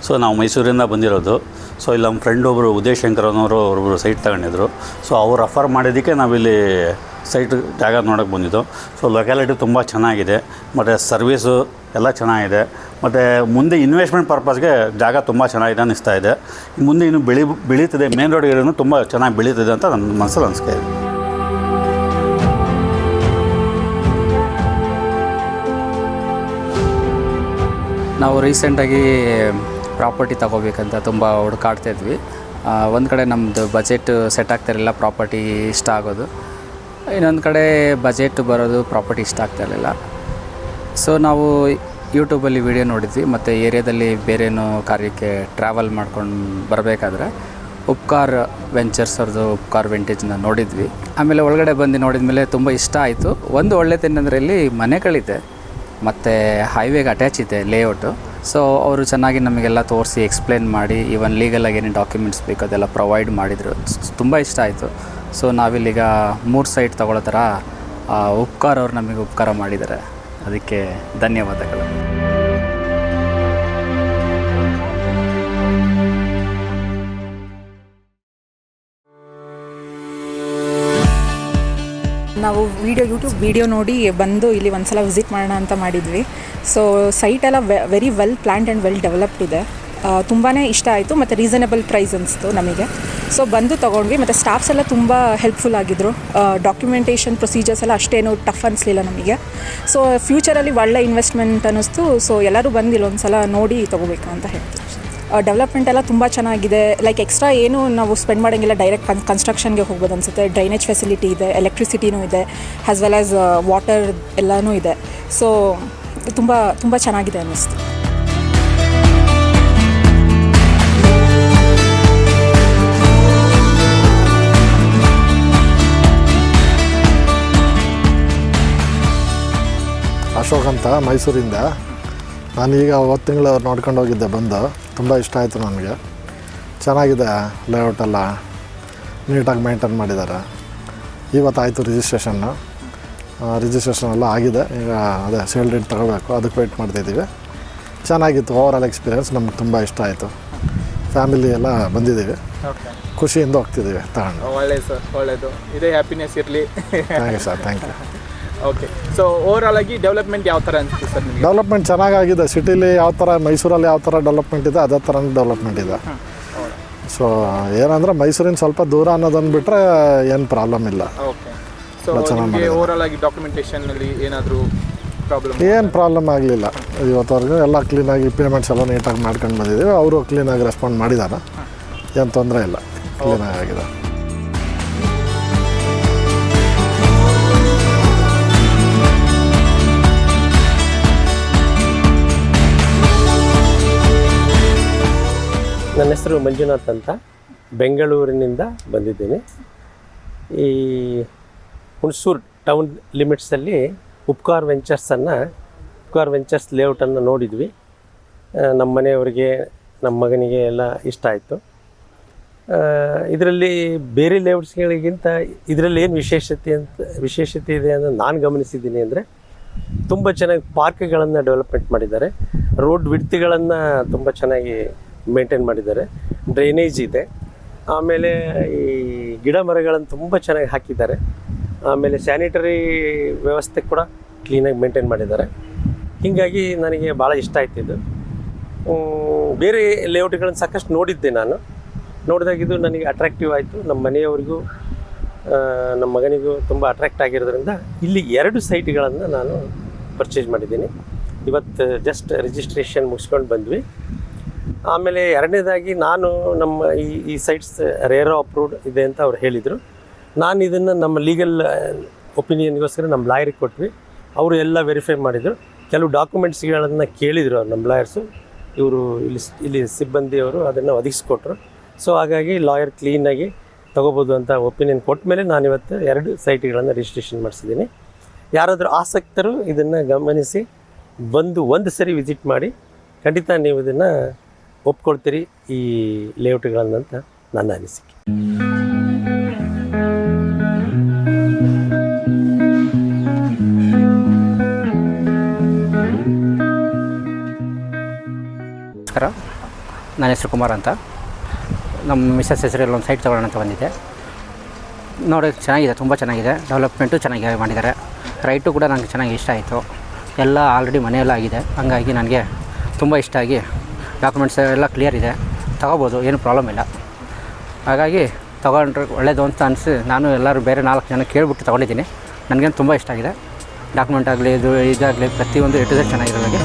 So ನಾವು ಮೈಸೂರಿಂದ ಬಂದಿರೋದು. ಸೊ ಇಲ್ಲಿ ನಮ್ಮ ಫ್ರೆಂಡ್ ಒಬ್ಬರು ಉದಯ್ ಶಂಕರ್ ಅನ್ನೋರು ಒಬ್ಬರು ಸೈಟ್ ತಗೊಂಡಿದ್ರು. ಸೊ ಅವ್ರು ರೆಫರ್ ಮಾಡಿದ್ದಕ್ಕೆ ನಾವಿಲ್ಲಿ ಸೈಟ್ ಜಾಗ ನೋಡೋಕ್ಕೆ ಬಂದಿದ್ದು. ಸೊ ಲೊಕ್ಯಾಲಿಟಿ ತುಂಬ ಚೆನ್ನಾಗಿದೆ ಮತ್ತು ಸರ್ವೀಸು ಎಲ್ಲ ಚೆನ್ನಾಗಿದೆ. ಮತ್ತು ಮುಂದೆ ಇನ್ವೆಸ್ಟ್ಮೆಂಟ್ ಪರ್ಪಸ್ಗೆ ಜಾಗ ತುಂಬ ಚೆನ್ನಾಗಿದೆ ಅನ್ನಿಸ್ತಾ ಇದೆ. ಮುಂದೆ ಇನ್ನು ಬೆಳೀತಿದೆ, ಮೇನ್ ರೋಡ್ ಏರಿಯಾನು ತುಂಬ ಚೆನ್ನಾಗಿ ಬೆಳೀತಿದೆ ಅಂತ ನನ್ನ ಮನಸ್ಸಲ್ಲಿ ಅನಿಸ್ತಾ ಇದೆ. ನಾವು ರೀಸೆಂಟಾಗಿ ಪ್ರಾಪರ್ಟಿ ತೊಗೋಬೇಕಂತ ತುಂಬ ಹುಡುಕಾಡ್ತಿದ್ವಿ. ಒಂದು ಕಡೆ ನಮ್ಮದು ಬಜೆಟ್ ಸೆಟ್ ಆಗ್ತಾಯಿರಲಿಲ್ಲ, ಪ್ರಾಪರ್ಟಿ ಇಷ್ಟ ಆಗೋದು. ಇನ್ನೊಂದು ಕಡೆ ಬಜೆಟ್ ಬರೋದು, ಪ್ರಾಪರ್ಟಿ ಇಷ್ಟ ಆಗ್ತಾಯಿರಲಿಲ್ಲ. ಸೊ ನಾವು ಯೂಟ್ಯೂಬಲ್ಲಿ ವಿಡಿಯೋ ನೋಡಿದ್ವಿ ಮತ್ತು ಏರಿಯಾದಲ್ಲಿ ಬೇರೇನೋ ಕಾರ್ಯಕ್ಕೆ ಟ್ರಾವೆಲ್ ಮಾಡ್ಕೊಂಡು ಬರಬೇಕಾದ್ರೆ ಉಪ್ಕಾರ್ ವೆಂಚರ್ಸ್ ಅವ್ರದ್ದು ಉಪ್ಕಾರ್ ವೆಂಟೇಜ್ನ ನೋಡಿದ್ವಿ. ಆಮೇಲೆ ಒಳಗಡೆ ಬಂದು ನೋಡಿದ ಮೇಲೆ ತುಂಬ ಇಷ್ಟ ಆಯಿತು. ಒಂದು ಒಳ್ಳೆಯದೇನೆಂದರೆ ಇಲ್ಲಿ ಮನೆಗಳಿದೆ ಮತ್ತು ಹೈವೇಗೆ ಅಟ್ಯಾಚ್ ಇದೆ ಲೇಔಟು. ಸೊ ಅವರು ಚೆನ್ನಾಗಿ ನಮಗೆಲ್ಲ ತೋರಿಸಿ ಎಕ್ಸ್ಪ್ಲೇನ್ ಮಾಡಿ ಈವನ್ ಲೀಗಲಾಗಿ ಏನೇನು ಡಾಕ್ಯುಮೆಂಟ್ಸ್ ಬೇಕು ಅದೆಲ್ಲ ಪ್ರೊವೈಡ್ ಮಾಡಿದರು. ತುಂಬ ಇಷ್ಟ ಆಯಿತು. ಸೊ ನಾವಿಲ್ಲೀಗ 3 ಸೈಟ್ ತೊಗೊಳ್ಳೋ ಥರ ಉಪ್ಕಾರ್ ಅವ್ರು ನಮಗೆ ಉಪಕಾರ ಮಾಡಿದ್ದಾರೆ. ಅದಕ್ಕೆ ಧನ್ಯವಾದಗಳು. ನಾವು ಯೂಟ್ಯೂಬ್ ವೀಡಿಯೋ ನೋಡಿ ಬಂದು ಇಲ್ಲಿ ಒಂದು ಸಲ ವಿಸಿಟ್ ಮಾಡೋಣ ಅಂತ ಮಾಡಿದ್ವಿ. ಸೊ ಸೈಟ್ ಎಲ್ಲ very well planned and well developed ಇದೆ. ತುಂಬಾ ಇಷ್ಟ ಆಯಿತು ಮತ್ತು ರೀಸನಬಲ್ ಪ್ರೈಸ್ ಅನಿಸ್ತು ನಮಗೆ. ಸೊ ಬಂದು ತೊಗೊಂಡ್ವಿ ಮತ್ತು ಸ್ಟಾಫ್ಸ್ ಎಲ್ಲ ತುಂಬ ಹೆಲ್ಪ್ಫುಲ್ ಆಗಿದ್ದರು. ಡಾಕ್ಯುಮೆಂಟೇಷನ್ ಪ್ರೊಸೀಜರ್ಸ್ ಎಲ್ಲ ಅಷ್ಟೇನು ಟಫ್ ಅನಿಸ್ಲಿಲ್ಲ ನಮಗೆ. ಸೊ ಫ್ಯೂಚರಲ್ಲಿ ಒಳ್ಳೆ ಇನ್ವೆಸ್ಟ್ಮೆಂಟ್ ಅನ್ನಿಸ್ತು. ಸೊ ಎಲ್ಲರೂ ಬಂದು ಇಲ್ಲೊಂದು ಸಲ ನೋಡಿ ತೊಗೋಬೇಕು ಅಂತ ಹೇಳ್ತೀವಿ. ಡೆವಲಪ್ಮೆಂಟ್ ಎಲ್ಲ ತುಂಬ ಚೆನ್ನಾಗಿದೆ. ಲೈಕ್ ಎಕ್ಸ್ಟ್ರಾ ಏನು ನಾವು ಸ್ಪೆಂಡ್ ಮಾಡೋಂಗಿಲ್ಲ, ಡೈರೆಕ್ಟ್ ಕನ್ಸ್ಟ್ರಕ್ಷನ್ಗೆ ಹೋಗ್ಬೋದು ಅನಿಸುತ್ತೆ. ಡ್ರೈನೇಜ್ ಫೆಸಿಲಿಟಿ ಇದೆ, ಎಲೆಕ್ಟ್ರಿಸಿಟಿನೂ ಇದೆ, ಆ್ಯಸ್ ವೆಲ್ ಆ್ಯಸ್ ವಾಟರ್ ಎಲ್ಲನೂ ಇದೆ. ಸೊ ತುಂಬ ತುಂಬ ಚೆನ್ನಾಗಿದೆ ಅನ್ನಿಸ್ತು. ಅಶೋಕ್ ಅಂತ ಮೈಸೂರಿಂದ. ನಾನೀಗ 10 ತಿಂಗಳು ನೋಡ್ಕೊಂಡು ಹೋಗಿದ್ದೆ, ಬಂದು ತುಂಬ ಇಷ್ಟ ಆಯಿತು ನನಗೆ. ಚೆನ್ನಾಗಿದೆ, ಲೇಔಟೆಲ್ಲ ನೀಟಾಗಿ ಮೇಂಟೈನ್ ಮಾಡಿದ್ದಾರೆ. ಇವತ್ತಾಯಿತು ರಿಜಿಸ್ಟ್ರೇಷನ್ ಎಲ್ಲ ಆಗಿದೆ. ಈಗ ಅದೇ ಸೇಲ್ ಡೇಟ್ ತೊಗೋಬೇಕು, ಅದಕ್ಕೆ ವೆಯ್ಟ್ ಮಾಡ್ತಾಯಿದ್ದೀವಿ. ಚೆನ್ನಾಗಿತ್ತು, ಓವರಾಲ್ ಎಕ್ಸ್ಪೀರಿಯೆನ್ಸ್ ನಮ್ಗೆ ತುಂಬ ಇಷ್ಟ ಆಯಿತು. ಫ್ಯಾಮಿಲಿ ಎಲ್ಲ ಬಂದಿದ್ದೀವಿ, ಖುಷಿಯಿಂದ ಹೋಗ್ತಿದ್ದೀವಿ ತಗೊಂಡು. ಒಳ್ಳೆಯದು ಸರ್, ಒಳ್ಳೆಯದು. ಇದೇ ಹ್ಯಾಪಿನೆಸ್ ಇರಲಿ. Thank you sir, thank you. Okay, so overall ಆಗಿ ಡೆವಲಪ್ಮೆಂಟ್ ಯಾವ ಥರ ಅನಿಸುತ್ತೆ ಸರ್ ನಿಮಗೆ? ಡೆವಲಪ್ಮೆಂಟ್ ಚೆನ್ನಾಗಾಗಿದೆ. ಸಿಟಿಲಿ ಯಾವ ಥರ, ಮೈಸೂರಲ್ಲಿ ಯಾವ ಥರ ಡೆವಲಪ್ಮೆಂಟ್ ಇದೆ ಅದೇ ಥರ ಡೆವಲಪ್ಮೆಂಟ್ ಇದೆ. ಸೊ ಏನಂದರೆ ಮೈಸೂರಿನ ಸ್ವಲ್ಪ ದೂರ ಅನ್ನೋದನ್ನು ಬಿಟ್ಟರೆ ಏನು ಪ್ರಾಬ್ಲಮ್ ಇಲ್ಲ. ಓಕೆ, ಸೊ ನಿಮಗೆ ಓವರಾಲ್ ಆಗಿ ಡಾಕ್ಯುಮೆಂಟೇಷನ್ನಲ್ಲಿ ಏನಾದರೂ ಪ್ರಾಬ್ಲಮ್? ಏನು ಪ್ರಾಬ್ಲಮ್ ಆಗಲಿಲ್ಲ ಇವತ್ತವರೆಗೂ. ಎಲ್ಲ ಕ್ಲೀನಾಗಿ ಪೇಮೆಂಟ್ಸ್ ಎಲ್ಲ ನೀಟಾಗಿ ಮಾಡ್ಕೊಂಡು ಬಂದಿದ್ದೀವಿ. ಅವರು ಕ್ಲೀನಾಗಿ ರೆಸ್ಪಾಂಡ್ ಮಾಡಿದ್ದಾರೆ, ಏನು ತೊಂದರೆ ಇಲ್ಲ, ಕ್ಲೀನಾಗಿ ಆಗಿದೆ. ನನ್ನ ಹೆಸರು ಮಂಜುನಾಥ್ ಅಂತ, ಬೆಂಗಳೂರಿನಿಂದ ಬಂದಿದ್ದೀನಿ. ಈ ಹುಣಸೂರು ಟೌನ್ ಲಿಮಿಟ್ಸಲ್ಲಿ ಉಪ್ಕಾರ್ ವೆಂಚರ್ಸ್ ಲೇಔಟನ್ನು ನೋಡಿದ್ವಿ. ನಮ್ಮ ಮನೆಯವರಿಗೆ, ನಮ್ಮ ಮಗನಿಗೆ ಎಲ್ಲ ಇಷ್ಟ ಆಯಿತು. ಇದರಲ್ಲಿ ಬೇರೆ ಲೇಔಟ್ಸ್ಗಳಿಗಿಂತ ಇದರಲ್ಲಿ ಏನು ವಿಶೇಷತೆ ಇದೆ ಅಂತ ನಾನು ಗಮನಿಸಿದ್ದೀನಿ ಅಂದರೆ, ತುಂಬ ಚೆನ್ನಾಗಿ ಪಾರ್ಕ್ಗಳನ್ನು ಡೆವಲಪ್ಮೆಂಟ್ ಮಾಡಿದ್ದಾರೆ. ರೋಡ್ ವಿಡ್ತ್ಗಳನ್ನು ತುಂಬ ಚೆನ್ನಾಗಿ ಮೇಂಟೈನ್ ಮಾಡಿದ್ದಾರೆ. ಡ್ರೈನೇಜ್ ಇದೆ. ಆಮೇಲೆ ಈ ಗಿಡ ಮರಗಳನ್ನು ತುಂಬ ಚೆನ್ನಾಗಿ ಹಾಕಿದ್ದಾರೆ. ಆಮೇಲೆ ಸ್ಯಾನಿಟರಿ ವ್ಯವಸ್ಥೆ ಕೂಡ ಕ್ಲೀನಾಗಿ ಮೇಂಟೈನ್ ಮಾಡಿದ್ದಾರೆ. ಹೀಗಾಗಿ ನನಗೆ ಭಾಳ ಇಷ್ಟ ಆಯ್ತಿದ್ದು. ಬೇರೆ ಲೇಔಟ್ಗಳನ್ನು ಸಾಕಷ್ಟು ನೋಡಿದ್ದೆ ನಾನು. ನೋಡಿದಾಗಿದ್ದು ನನಗೆ ಅಟ್ರಾಕ್ಟಿವ್ ಆಯಿತು. ನಮ್ಮ ಮನೆಯವರಿಗೂ ನಮ್ಮ ಮಗನಿಗೂ ತುಂಬ ಅಟ್ರಾಕ್ಟ್ ಆಗಿರೋದ್ರಿಂದ ಇಲ್ಲಿ 2 ಸೈಟ್ಗಳನ್ನು ನಾನು ಪರ್ಚೇಸ್ ಮಾಡಿದ್ದೀನಿ. ಇವತ್ತು ಜಸ್ಟ್ ರಿಜಿಸ್ಟ್ರೇಷನ್ ಮುಗಿಸ್ಕೊಂಡು ಬಂದ್ವಿ. ಆಮೇಲೆ ಎರಡನೇದಾಗಿ ನಾನು ನಮ್ಮ ಈ ಸೈಟ್ಸ್ ರೇರೋ ಅಪ್ರೂವ್ಡ್ ಇದೆ ಅಂತ ಅವ್ರು ಹೇಳಿದರು. ನಾನು ಇದನ್ನು ನಮ್ಮ ಲೀಗಲ್ ಒಪಿನಿಯನ್ಗೋಸ್ಕರ ನಮ್ಮ ಲಾಯರಿಗೆ ಕೊಟ್ವಿ. ಅವರು ಎಲ್ಲ ವೆರಿಫೈ ಮಾಡಿದರು. ಕೆಲವು ಡಾಕ್ಯುಮೆಂಟ್ಸ್ಗಳನ್ನು ಕೇಳಿದರು ನಮ್ಮ ಲಾಯರ್ಸು. ಇವರು ಇಲ್ಲಿ ಸಿಬ್ಬಂದಿಯವರು ಅದನ್ನು ಒದಗಿಸ್ಕೊಟ್ರು. ಸೊ ಹಾಗಾಗಿ ಲಾಯರ್ ಕ್ಲೀನಾಗಿ ತೊಗೋಬೋದು ಅಂತ ಒಪಿನಿಯನ್ ಕೊಟ್ಟ ಮೇಲೆ ನಾನಿವತ್ತು 2 ಸೈಟ್ಗಳನ್ನು ರಿಜಿಸ್ಟ್ರೇಷನ್ ಮಾಡಿಸಿದ್ದೀನಿ. ಯಾರಾದರೂ ಆಸಕ್ತರು ಇದನ್ನು ಗಮನಿಸಿ ಬಂದು ಒಂದು ಸರಿ ವಿಸಿಟ್ ಮಾಡಿ, ಖಂಡಿತ ನೀವು ಇದನ್ನು ಒಪ್ಕೊಳ್ತೀರಿ ಈ ಲೇಔಟ್ಗಳನ್ನಂತ ನನ್ನ ಅನಿಸಿಕೆ. ನಮಸ್ಕಾರ, ನನ್ನ ಹೆಸರು ಕುಮಾರ್ ಅಂತ. ನಮ್ಮ ಮಿಸ್ಸಸ್ ಹೆಸರಲ್ಲಿ ಒಂದು ಸೈಟ್ ತೊಗೊಳ್ಳೋಣ ಅಂತ ಬಂದಿದ್ದೆ. ನೋಡೋಕ್ಕೆ ಚೆನ್ನಾಗಿದೆ, ತುಂಬ ಚೆನ್ನಾಗಿದೆ. ಡೆವಲಪ್ಮೆಂಟು ಚೆನ್ನಾಗಿ ಮಾಡಿದ್ದಾರೆ. ರೈಟು ಕೂಡ ನನಗೆ ಚೆನ್ನಾಗಿ ಇಷ್ಟ ಆಯಿತು. ಎಲ್ಲ ಆಲ್ರೆಡಿ ಮನೆಯೆಲ್ಲ ಆಗಿದೆ, ಹಂಗಾಗಿ ನನಗೆ ತುಂಬ ಇಷ್ಟ ಆಗಿ ಡಾಕ್ಯುಮೆಂಟ್ಸ್ ಎಲ್ಲ ಕ್ಲಿಯರ್ ಇದೆ, ತೊಗೋಬೋದು, ಏನು ಪ್ರಾಬ್ಲಮ್ ಇಲ್ಲ. ಹಾಗಾಗಿ ತೊಗೊಂಡ್ರೆ ಒಳ್ಳೆಯದು ಅಂತ ಅನಿಸಿ ನಾನು ಎಲ್ಲರೂ ಬೇರೆ 4 ಜನ ಕೇಳಿಬಿಟ್ಟು ತೊಗೊಂಡಿದ್ದೀನಿ. ನನಗೇನು ತುಂಬ ಇಷ್ಟ ಆಗಿದೆ. ಡಾಕ್ಯುಮೆಂಟ್ ಆಗಲಿ ಇದಾಗಲಿ ಪ್ರತಿಯೊಂದು ಎ ಟು ಝೆಡ್ ಚೆನ್ನಾಗಿದೆ ನನಗೆ.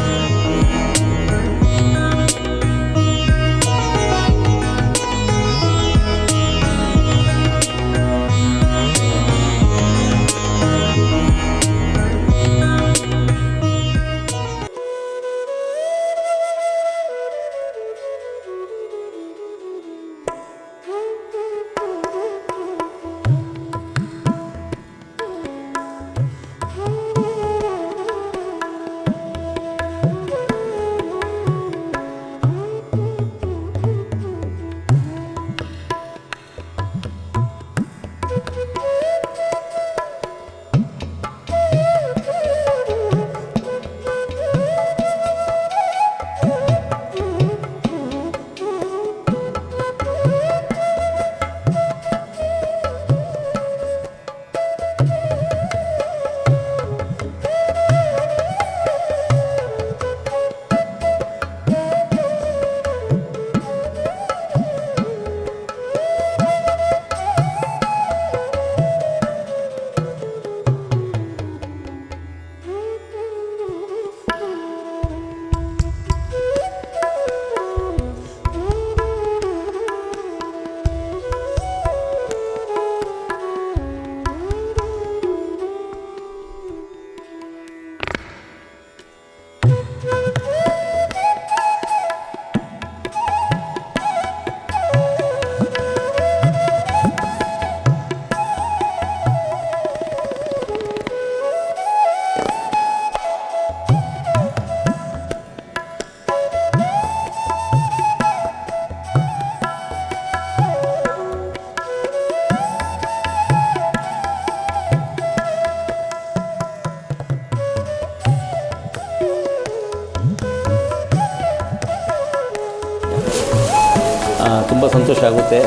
ತುಂಬ ಸಂತೋಷ ಆಗುತ್ತೆ.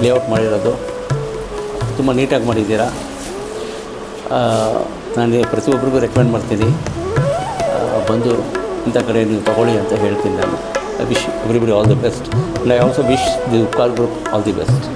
ಲೇಔಟ್ ಮಾಡಿರೋದು ತುಂಬ ನೀಟಾಗಿ ಮಾಡಿದ್ದೀರಾ. ನಾನು ಪ್ರತಿಯೊಬ್ಬರಿಗೂ ರೆಕಮೆಂಡ್ ಮಾಡ್ತೀನಿ, ಬಂದು ಇಂಥ ಕಡೆ ನೀವು ತಗೊಳ್ಳಿ ಅಂತ ಹೇಳ್ತೀನಿ. ನಾನು I wish everybody all the best. And I also wish the Upkar group all the best.